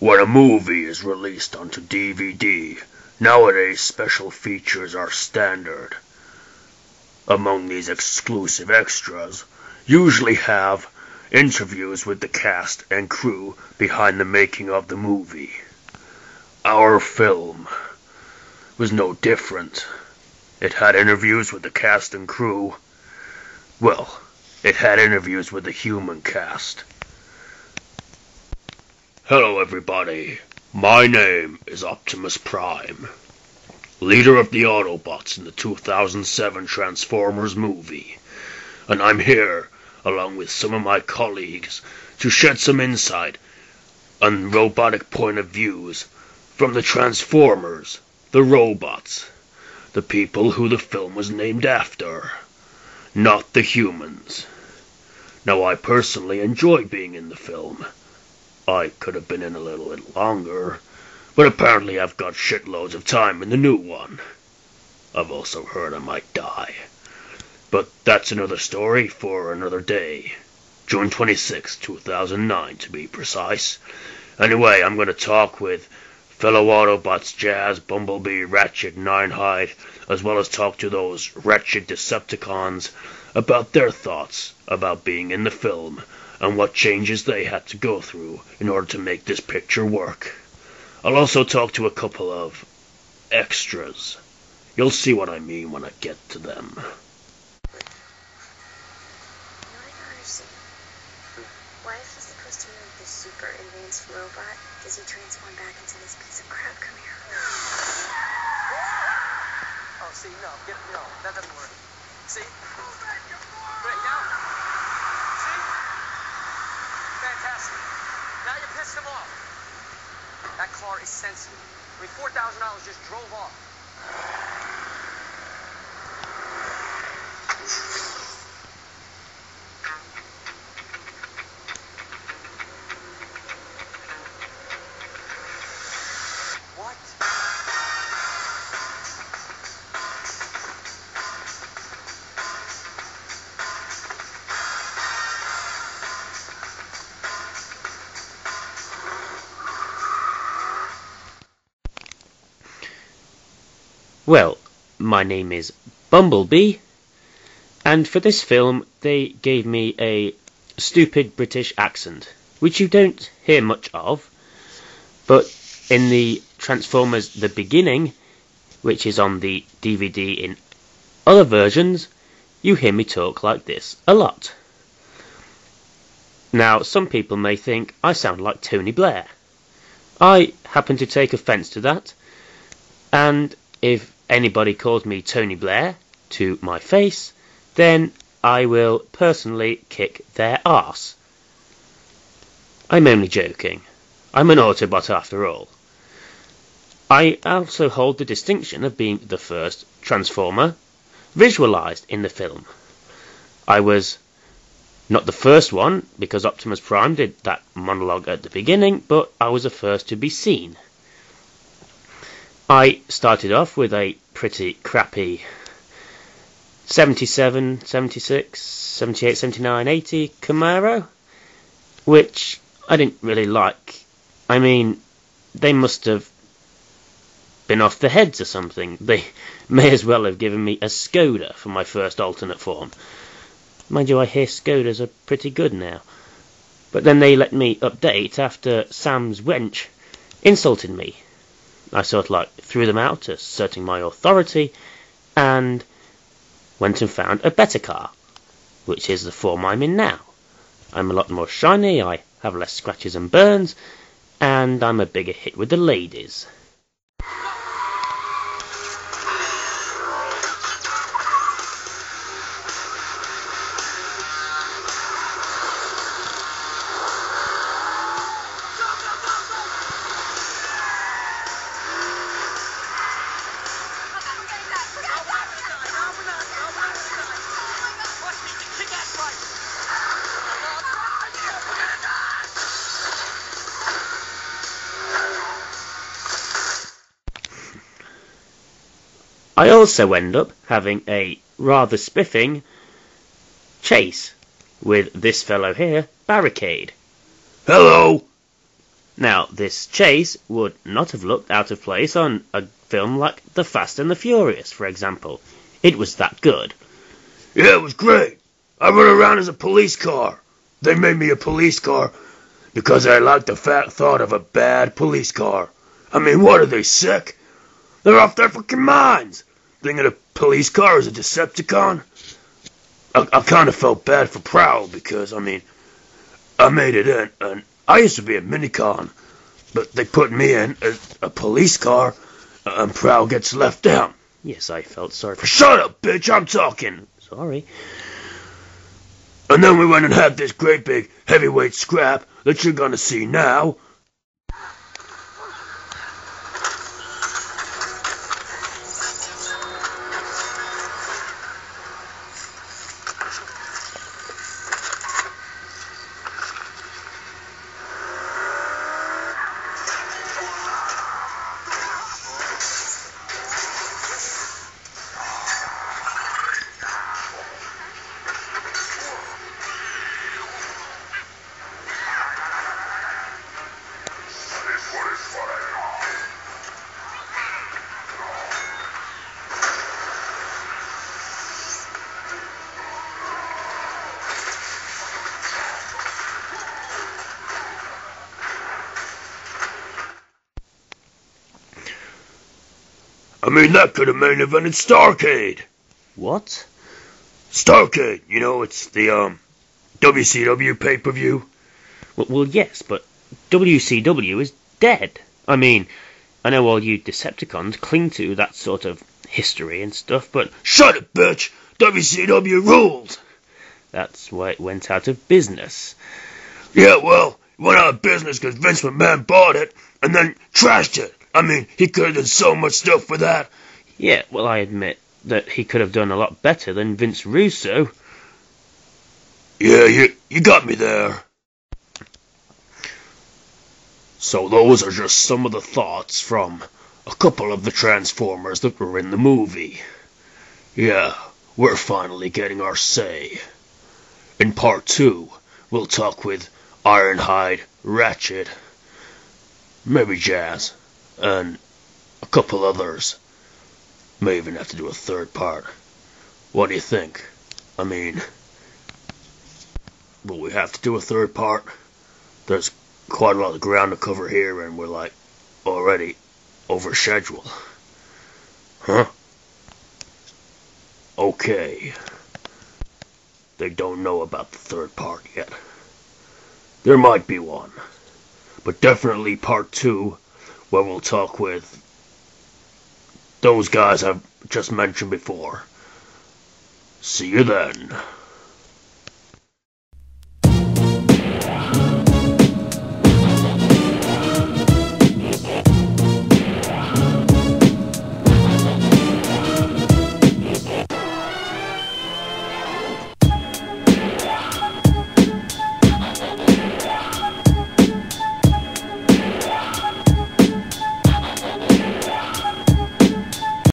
When a movie is released onto DVD, nowadays special features are standard. Among these exclusive extras, usually have interviews with the cast and crew behind the making of the movie. Our film was no different. It had interviews with the cast and crew. Well, it had interviews with the human cast. Hello everybody, my name is Optimus Prime, leader of the Autobots in the 2007 Transformers movie, and I'm here, along with some of my colleagues, to shed some insight on robotic point of views from the Transformers, the robots, the people who the film was named after, not the humans. Now I personally enjoy being in the film. I could have been in a little bit longer, but apparently I've got shitloads of time in the new one. I've also heard I might die. But that's another story for another day. June 26, 2009 to be precise. Anyway, I'm going to talk with fellow Autobots Jazz, Bumblebee, Ratchet, Ninehive, as well as talk to those wretched Decepticons about their thoughts about being in the film and what changes they had to go through in order to make this picture work. I'll also talk to a couple of extras. You'll see what I mean when I get to them. Why if he's supposed to be like this super advanced robot, does he transform back into this piece of crap? Come here. Oh, see, no, that doesn't work. See? Great, now. See? Fantastic. Now you pissed him off. That car is sensitive. I mean, $4,000 just drove off. What? Well, my name is Bumblebee, and for this film they gave me a stupid British accent, which you don't hear much of, but in the Transformers The Beginning, which is on the DVD in other versions, you hear me talk like this a lot. Now, some people may think I sound like Tony Blair. I happen to take offence to that, and if anybody calls me Tony Blair to my face, then I will personally kick their arse. I'm only joking. I'm an Autobot after all. I also hold the distinction of being the first Transformer visualised in the film. I was not the first one, because Optimus Prime did that monologue at the beginning, but I was the first to be seen. I started off with a pretty crappy 77, 76, 78, 79, 80 Camaro, which I didn't really like. I mean, they must have been off their heads or something. They may as well have given me a Skoda for my first alternate form. Mind you, I hear Skodas are pretty good now. But then they let me update after Sam's wench insulted me. I sort of like threw them out, asserting my authority, and went and found a better car, which is the form I'm in now. I'm a lot more shiny, I have less scratches and burns, and I'm a bigger hit with the ladies. I also end up having a rather spiffing chase with this fellow here, Barricade. Hello! Now, this chase would not have looked out of place on a film like The Fast and the Furious, for example. It was that good. Yeah, it was great. I run around as a police car. They made me a police car because I liked the thought of a bad police car. I mean, what are they, sick? They're off their fucking minds. Thinking a police car is a Decepticon? I kind of felt bad for Prowl because, I mean, I made it in, and I used to be a minicon, but they put me in as a police car, and Prowl gets left out. Yes, I felt sorry for... Shut up, bitch, I'm talking. Sorry. And then we went and had this great big heavyweight scrap that you're gonna see now. I mean, that could have main evented Starcade. What? Starcade, you know, it's the, WCW pay-per-view. Well, yes, but WCW is dead. I mean, I know all you Decepticons cling to that sort of history and stuff, but... Shut it, bitch! WCW rules! That's why it went out of business. Yeah, well, it went out of business because Vince McMahon bought it and then trashed it. I mean, he could have done so much stuff with that. Yeah, well, I admit that he could have done a lot better than Vince Russo. Yeah, you got me there. So those are just some of the thoughts from a couple of the Transformers that were in the movie. Yeah, we're finally getting our say. In part 2, we'll talk with Ironhide, Ratchet, maybe Jazz, and a couple others. May even have to do a third part. What do you think? I mean, will we have to do a third part? There's quite a lot of ground to cover here, and we're like already over schedule. Huh? Okay. They don't know about the third part yet. There might be one, but definitely part 2, where we'll talk with those guys I've just mentioned before. See you then.